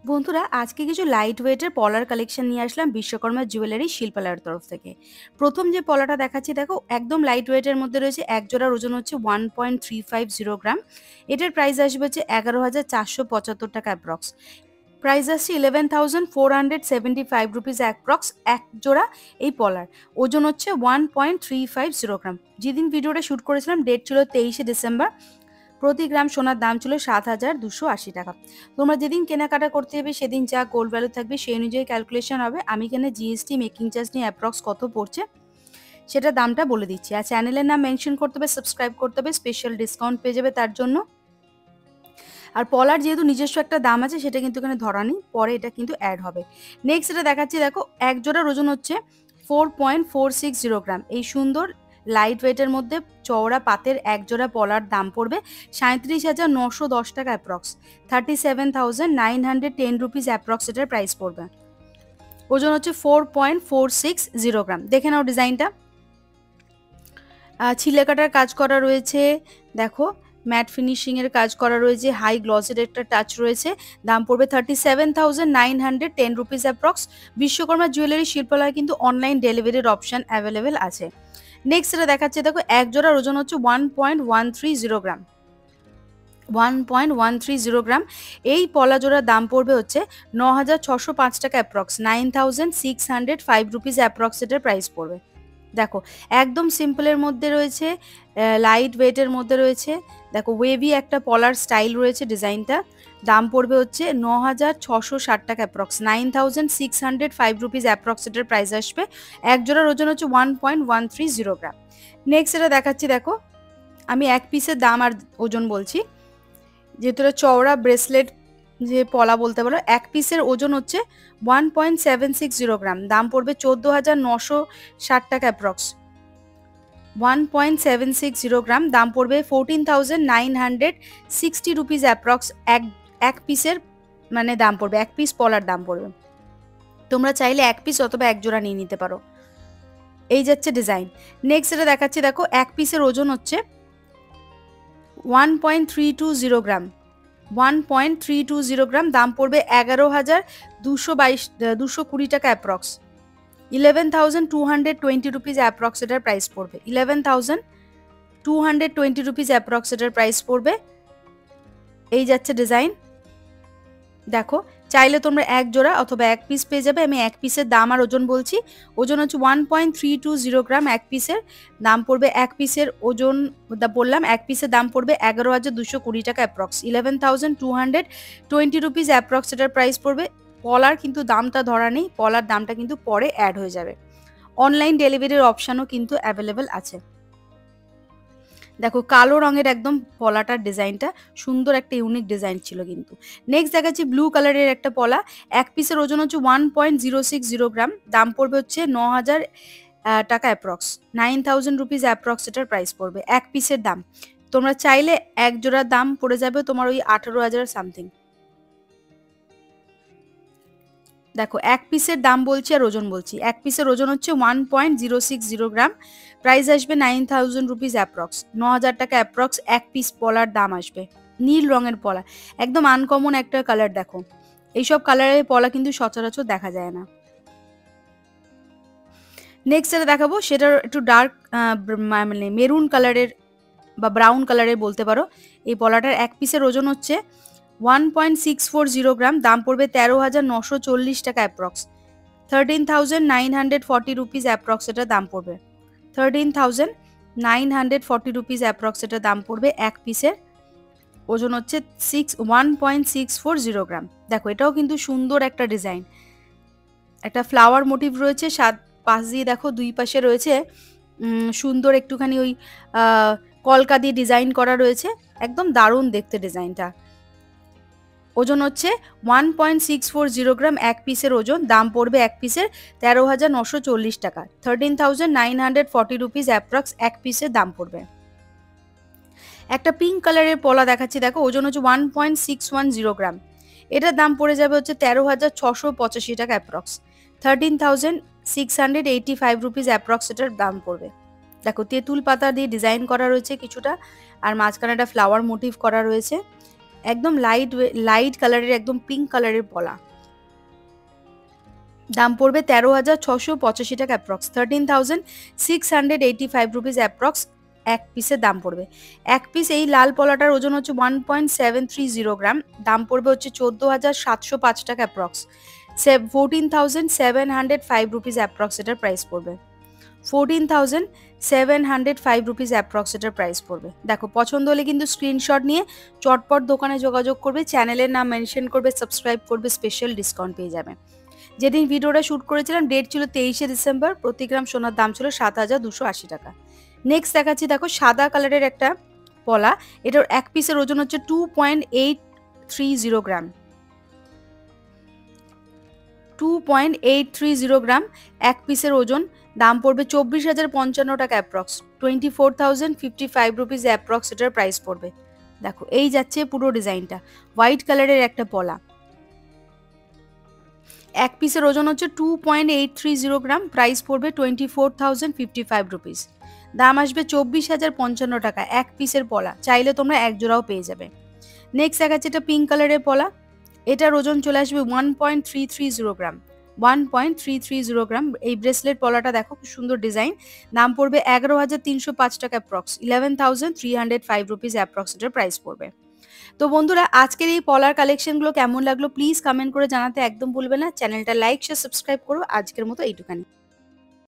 বন্ধুরা আজকে কিছু লাইট ওয়েটের পলার কালেকশন নিয়ে আসলাম বিশ্বকর্মা জুয়েলারি শিল্পালয়ের তরফ থেকে। প্রথম যে পলাটা দেখাচ্ছি দেখো একদম লাইট ওয়েটের মধ্যে রয়েছে, এক জোড়ার ওজন হচ্ছে 1.350 গ্রাম। এটার প্রাইস আসবে হচ্ছে 11,475 টাকা অ্যাপ্রক্স। প্রাইস আসছে 11,475 রুপিস অ্যাপ্রক্স এক জোড়া এই পলার। ওজন হচ্ছে 1.350 গ্রাম। যেদিন ভিডিওটা শ্যুট করেছিলাম ডেট ছিল 23শে ডিসেম্বর। প্রতি গ্রাম সোনার দাম ছিল 7,280 টাকা। তোমরা যেদিন কেনাকাটা করতে যাবে সেদিন যা গোল্ড ভ্যালু থাকবে সেই অনুযায়ী ক্যালকুলেশন হবে। আমি এখানে জিএসটি মেকিং চার্জ নিয়ে অ্যাপ্রক্স কত পড়ছে সেটা দামটা বলে দিচ্ছি। আর চ্যানেলের নাম মেনশন করতে হবে, সাবস্ক্রাইব করতে হবে, স্পেশাল ডিসকাউন্ট পেয়ে যাবে তার জন্য। আর পলার যেহেতু নিজস্ব একটা দাম আছে সেটা কিন্তু এখানে ধরা নেই, পরে এটা কিন্তু অ্যাড হবে। নেক্সট এটা দেখাচ্ছি দেখো, এক জোড়ার ওজন হচ্ছে 4.460 গ্রাম। এই সুন্দর লাইট ওয়েটের মধ্যে চওড়া পাতের এক জোড়া পলার দাম পড়বে 37,910 টাকা অ্যাপ্রক্স। 37,910 রুপিস অ্যাপ্রক্স এটার প্রাইস পড়বে। ওজন হচ্ছে 4.460 গ্রাম। দেখে নাও ডিজাইনটা। ছিলে কাটার কাজ করা রয়েছে, দেখো ম্যাট ফিনিশিং এর কাজ করা রয়েছে, হাই গ্লসের একটা টাচ রয়েছে। দাম পড়বে 37,910 রুপিস অ্যাপ্রক্স। বিশ্বকর্মা জুয়েলারি শিল্পালয় কিন্তু অনলাইন ডেলিভারির অপশন অ্যাভেলেবেল আছে। নেক্সট এটা দেখাচ্ছে দেখো, এক জোড়ার ওজন হচ্ছে 1.130 গ্রাম। 1.130 গ্রাম। এই পলা জোড়ার দাম পড়বে হচ্ছে 9,605 টাকা অ্যাপ্রক্স। 9,605 রুপিস অ্যাপ্রক্স এটার প্রাইস পড়বে। দেখো একদম সিম্পলের মধ্যে রয়েছে, লাইট ওয়েটের মধ্যে রয়েছে। দেখো ওয়েভি একটা পলার স্টাইল রয়েছে ডিজাইনটা। দাম পড়বে হচ্ছে 9,660 টাকা অ্যাপ্রক্স। 9,605 রুপিস অ্যাপ্রক্স এটার প্রাইস আসবে। এক জোড়ার ওজন হচ্ছে 1.130 গ্রাম। নেক্সট এটা দেখাচ্ছি দেখো, আমি এক পিসের দাম আর ওজন বলছি। যেহেতু এটা চওড়া ব্রেসলেট যে পলা বলতে পারো, এক পিসের ওজন হচ্ছে 1.760 গ্রাম। দাম পড়বে 14,960 টাকা অ্যাপ্রক্স। 1.760 গ্রাম দাম পড়বে 14,960 রুপিস অ্যাপ্রক্স। এক পিসের মানে দাম পড়বে, এক পিস পলার দাম পড়বে। তোমরা চাইলে এক পিস অথবা এক জোড়া নিয়ে নিতে পারো। এই যাচ্ছে ডিজাইন। নেক্সট এটা দেখাচ্ছি দেখো, এক পিসের ওজন হচ্ছে 1.320 গ্রাম। 1.320 গ্রাম দাম পড়বে 11,220 টাকা অ্যাপ্রক্স। 11,220 রুপিস অ্যাপ্রক্স এটার প্রাইস পড়বে। 11,220 রুপিস অ্যাপ্রক্স এটার প্রাইস পড়বে। এই যাচ্ছে ডিজাইন। দেখো চাইলে তোমরা এক জোড়া অথবা এক পিস পেয়ে যাবে। আমি এক পিসের দাম আর ওজন বলছি। ওজন হচ্ছে 1.320 গ্রাম। এক পিসের দাম পড়বে, এক পিসের ওজন বললাম, এক পিসের দাম পড়বে 11,220 টাকা অ্যাপ্রক্স। 11,220 রুপিস অ্যাপ্রক্স এটার প্রাইস পড়বে। পলার কিন্তু দামটা ধরা নেই, পলার দামটা কিন্তু পরে অ্যাড হয়ে যাবে। অনলাইন ডেলিভারির অপশানও কিন্তু অ্যাভেলেবেল আছে। দেখো কালো রঙের একদম পলাটার ডিজাইনটা সুন্দর, একটা ইউনিক ডিজাইন ছিল কিন্তু। নেক্সট দেখাচ্ছি ব্লু কালারের একটা পলা। এক পিসের ওজন হচ্ছে 1.060 গ্রাম। দাম পড়বে হচ্ছে 9,000 টাকা অ্যাপ্রক্স। 9,000 রুপিস অ্যাপ্রক্স এটার প্রাইস পড়বে এক পিসের দাম। তোমরা চাইলে এক জোড়ার দাম পড়ে যাবে তোমার ওই 18,000 সামথিং। দেখো এক পিসের দাম বলছি আর ওজন বলছি। এক পিসের ওজন হচ্ছে 1.060 গ্রাম। প্রাইস আসবে 9,000 রুপিস অ্যাপ্রক্স। 9,000 টাকা অ্যাপ্রক্স এক পিস পলার দাম আসবে। নীল রঙের পলা, একদম আনকমন একটা কালার। দেখো এইসব কালারের পলা কিন্তু সচরাচর দেখা যায় না। নেক্সট যেটা দেখাবো সেটা একটু ডার্ক মানে মেরুন কালারের বা ব্রাউন কালারের বলতে পারো। এই পলাটার এক পিসের ওজন হচ্ছে 1.640 গ্রাম। দাম পড়বে 13,940 টাকা অ্যাপ্রক্স। 13,940 রুপিস অ্যাপ্রক্স এটা দাম পড়বে। 13,940 রুপিস অ্যাপ্রক্স এটা দাম পড়বে এক পিসের। ওজন হচ্ছে 1.640 গ্রাম। দেখো এটাও কিন্তু সুন্দর একটা ডিজাইন, একটা ফ্লাওয়ার মোটিভ রয়েছে। পাশ দিয়ে দেখো দুই পাশে রয়েছে সুন্দর একটুখানি ওই কলকা দিয়ে ডিজাইন করা রয়েছে। একদম দারুণ দেখতে ডিজাইনটা। ওজন হচ্ছে 1.640 গ্রাম এক পিসের ওজন। দাম পড়বে এক পিসের 13,940 টাকা। 13,940 রুপিস অ্যাপ্রক্স এক পিসের দাম পড়বে। একটা পিঙ্ক কালারের পলা দেখাচ্ছি দেখো, ওজন হচ্ছে 1.610 গ্রাম। এটার দাম পড়ে যাবে হচ্ছে 13,685 টাকা অ্যাপ্রক্স। 13,685 রুপিস অ্যাপ্রক্স এটার দাম পড়বে। দেখো তেঁতুল পাতা দিয়ে ডিজাইন করা রয়েছে কিছুটা, আর মাঝখানে একটা ফ্লাওয়ার মোটিভ করা রয়েছে। একদম লাইট কালারের, একদম পিঙ্ক কালারের পলা। দাম পড়বে 13,685 টাকা অ্যাপ্রক্স, 13,685 রুপিস অ্যাপ্রক্স এক পিসের দাম পড়বে। এক পিস এই লাল পলাটার ওজন হচ্ছে 1.730 গ্রাম, দাম পড়বে হচ্ছে 14,705 টাকা অ্যাপ্রক্স, 14,705 রুপিস অ্যাপ্রক্স এটার প্রাইস পড়বে। 14,705 রুপিস অ্যাপ্রক্স এটার প্রাইস পড়বে। দেখো পছন্দ হলে কিন্তু স্ক্রিনশট নিয়ে চটপট দোকানে যোগাযোগ করবে, চ্যানেলের নাম মেনশন করবে, সাবস্ক্রাইব করবে, স্পেশাল ডিসকাউন্ট পেয়ে যাবে। যেদিন ভিডিওটা শ্যুট করেছিলাম ডেট ছিল 23শে ডিসেম্বর, প্রতি গ্রাম সোনার দাম ছিল 7,280 টাকা। নেক্সট দেখাচ্ছি, দেখো সাদা কালারের একটা পলা, এটার এক পিসের ওজন হচ্ছে 2.830 গ্রাম, 2.830 গ্রাম এক পিসের ওজন, দাম পড়বে 24,055 টাকা অ্যাপ্রক্স, 24,055 রুপিস অ্যাপ্রক্স এটার প্রাইস পড়বে। দেখো এই যাচ্ছে পুরো ডিজাইনটা, হোয়াইট কালারের একটা পলা, এক পিসের ওজন হচ্ছে 2.830 গ্রাম, প্রাইস পড়বে 24,055 রুপিস, দাম আসবে 24,055 টাকা এক পিসের পলা, চাইলে তোমরা এক জোড়াও পেয়ে যাবে। নেক্সট দেখাচ্ছে এটা পিঙ্ক কালারের পলা, এটার ওজন চলে আসবে 1.330 গ্রাম, 1.330 গ্রাম। এই ব্রেসলেট পলাটা দেখো খুব সুন্দর ডিজাইন, দাম পড়বে 11,305 টাকা অ্যাপ্রক্স, 11,305 রুপিস অ্যাপ্রক্স এটার প্রাইস পড়বে। তো বন্ধুরা আজকের এই পলার কালেকশনগুলো কেমন লাগলো প্লিজ কমেন্ট করে জানাতে একদম ভুলবে না, চ্যানেলটা লাইক শেয়ার সাবস্ক্রাইব করো। আজকের মতো এইটুখানি।